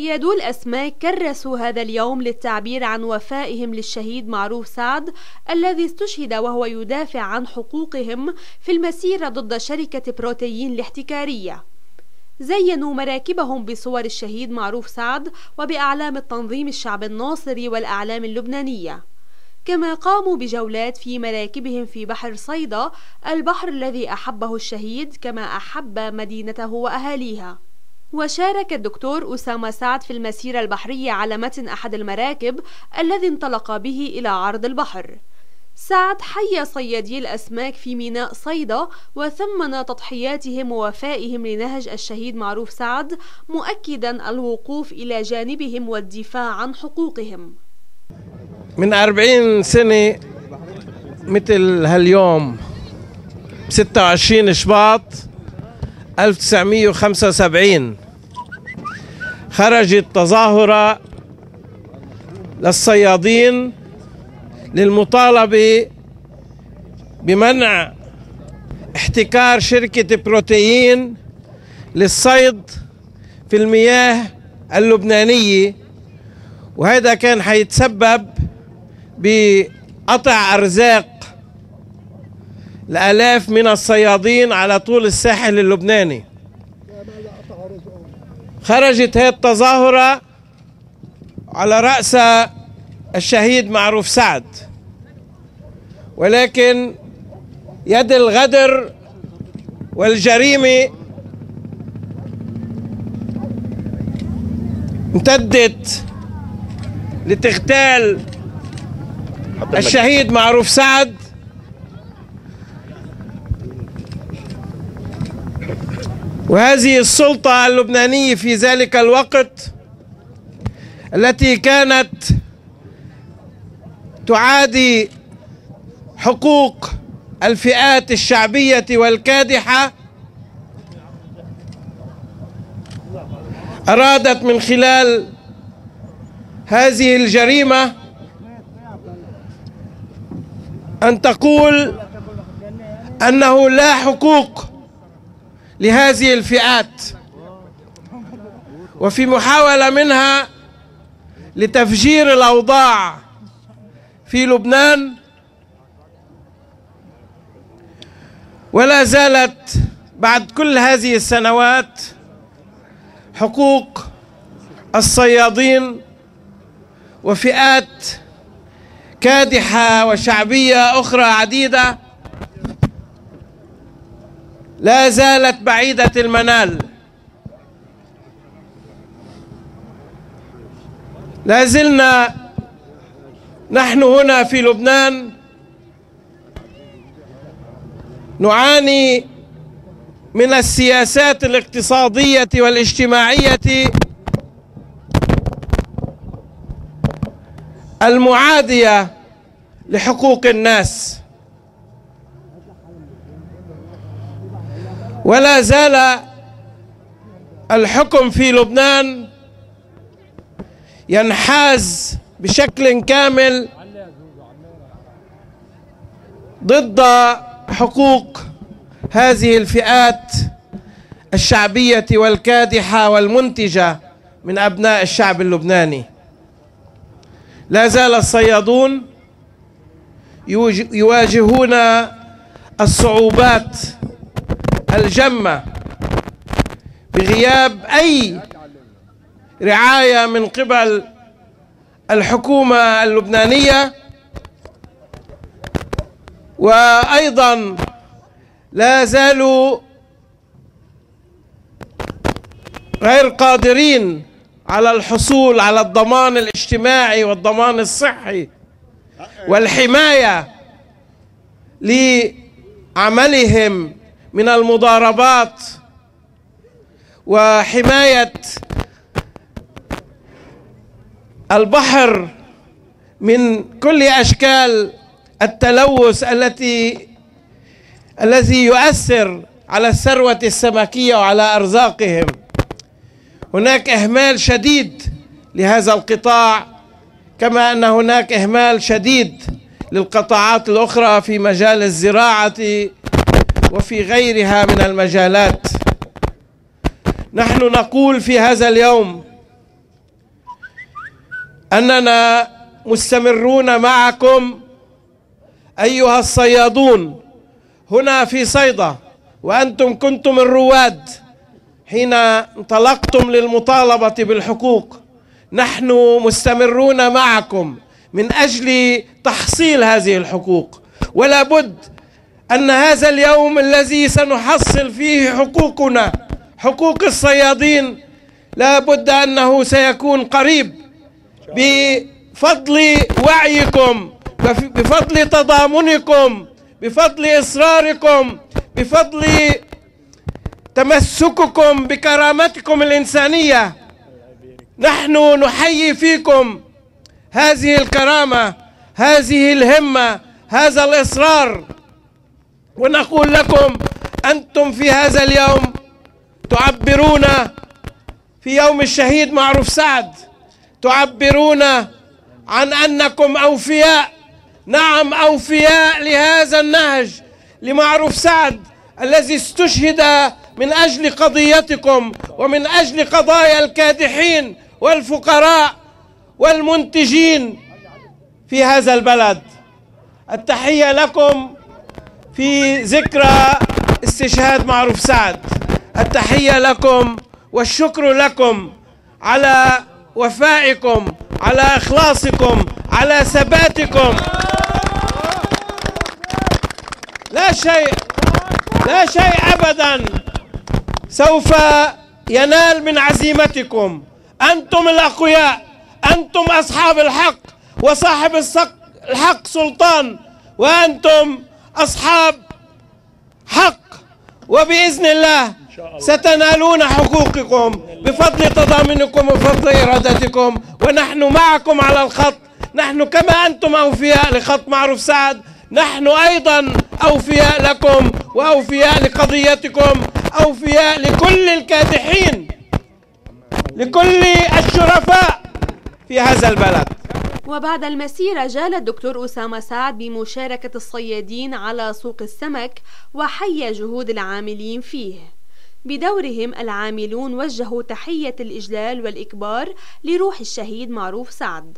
صيادو الأسماك كرسوا هذا اليوم للتعبير عن وفائهم للشهيد معروف سعد الذي استشهد وهو يدافع عن حقوقهم في المسيرة ضد شركة بروتين الاحتكارية. زينوا مراكبهم بصور الشهيد معروف سعد وبأعلام التنظيم الشعب الناصري والأعلام اللبنانية، كما قاموا بجولات في مراكبهم في بحر صيدا، البحر الذي أحبه الشهيد كما أحب مدينته وأهاليها. وشارك الدكتور أسامة سعد في المسيرة البحرية على متن أحد المراكب الذي انطلق به إلى عرض البحر. سعد حيا صيادي الأسماك في ميناء صيدا وثمن تضحياتهم ووفائهم لنهج الشهيد معروف سعد، مؤكدا الوقوف إلى جانبهم والدفاع عن حقوقهم. من 40 سنة مثل هاليوم 26 شباط 1975 خرجت تظاهرة للصيادين للمطالبة بمنع احتكار شركة بروتين للصيد في المياه اللبنانية، وهذا كان حيتسبب بقطع أرزاق لآلاف من الصيادين على طول الساحل اللبناني. خرجت هذه التظاهرة على رأس الشهيد معروف سعد، ولكن يد الغدر والجريمة امتدت لتغتال الشهيد معروف سعد، وهذه السلطة اللبنانية في ذلك الوقت التي كانت تعادي حقوق الفئات الشعبية والكادحة أرادت من خلال هذه الجريمة أن تقول أنه لا حقوق لهذه الفئات، وفي محاولة منها لتفجير الأوضاع في لبنان، ولا زالت بعد كل هذه السنوات حقوق الصيادين وفئات كادحة وشعبية أخرى عديدة لا زالت بعيدة المنال. لا زلنا نحن هنا في لبنان نعاني من السياسات الاقتصادية والاجتماعية المعادية لحقوق الناس، ولا زال الحكم في لبنان ينحاز بشكل كامل ضد حقوق هذه الفئات الشعبية والكادحة والمنتجة من أبناء الشعب اللبناني. لا زال الصيادون يواجهون الصعوبات الجمة بغياب أي رعاية من قبل الحكومة اللبنانية، وأيضا لا زالوا غير قادرين على الحصول على الضمان الاجتماعي والضمان الصحي والحماية لعملهم من المضاربات وحماية البحر من كل أشكال التلوث الذي يؤثر على الثروة السمكية وعلى أرزاقهم. هناك إهمال شديد لهذا القطاع، كما أن هناك إهمال شديد للقطاعات الأخرى في مجال الزراعة وفي غيرها من المجالات. نحن نقول في هذا اليوم أننا مستمرون معكم أيها الصيادون هنا في صيدا، وأنتم كنتم الرواد حين انطلقتم للمطالبة بالحقوق. نحن مستمرون معكم من أجل تحصيل هذه الحقوق، ولا بد أن هذا اليوم الذي سنحصل فيه حقوقنا، حقوق الصيادين، لا بد أنه سيكون قريب بفضل وعيكم، بفضل تضامنكم، بفضل إصراركم، بفضل تمسككم بكرامتكم الإنسانية. نحن نحيي فيكم هذه الكرامة، هذه الهمة، هذا الإصرار، ونقول لكم أنتم في هذا اليوم تعبرون في يوم الشهيد معروف سعد، تعبرون عن أنكم أوفياء، نعم أوفياء لهذا النهج، لمعروف سعد الذي استشهد من أجل قضيتكم ومن أجل قضايا الكادحين والفقراء والمنتجين في هذا البلد. التحية لكم في ذكرى استشهاد معروف سعد، التحية لكم والشكر لكم على وفائكم، على إخلاصكم، على ثباتكم. لا شيء أبدا سوف ينال من عزيمتكم. أنتم الأقوياء، أنتم أصحاب الحق، وصاحب الحق سلطان، وأنتم أصحاب حق، وبإذن الله ستنالون حقوقكم بفضل تضامنكم وفضل إرادتكم، ونحن معكم على الخط. نحن كما أنتم أوفياء لخط معروف سعد، نحن أيضا أوفياء لكم وأوفياء لقضيتكم، أوفياء لكل الكادحين، لكل الشرفاء في هذا البلد. وبعد المسيرة جال الدكتور أسامة سعد بمشاركة الصيادين على سوق السمك وحيا جهود العاملين فيه. بدورهم العاملون وجهوا تحية الإجلال والإكبار لروح الشهيد معروف سعد.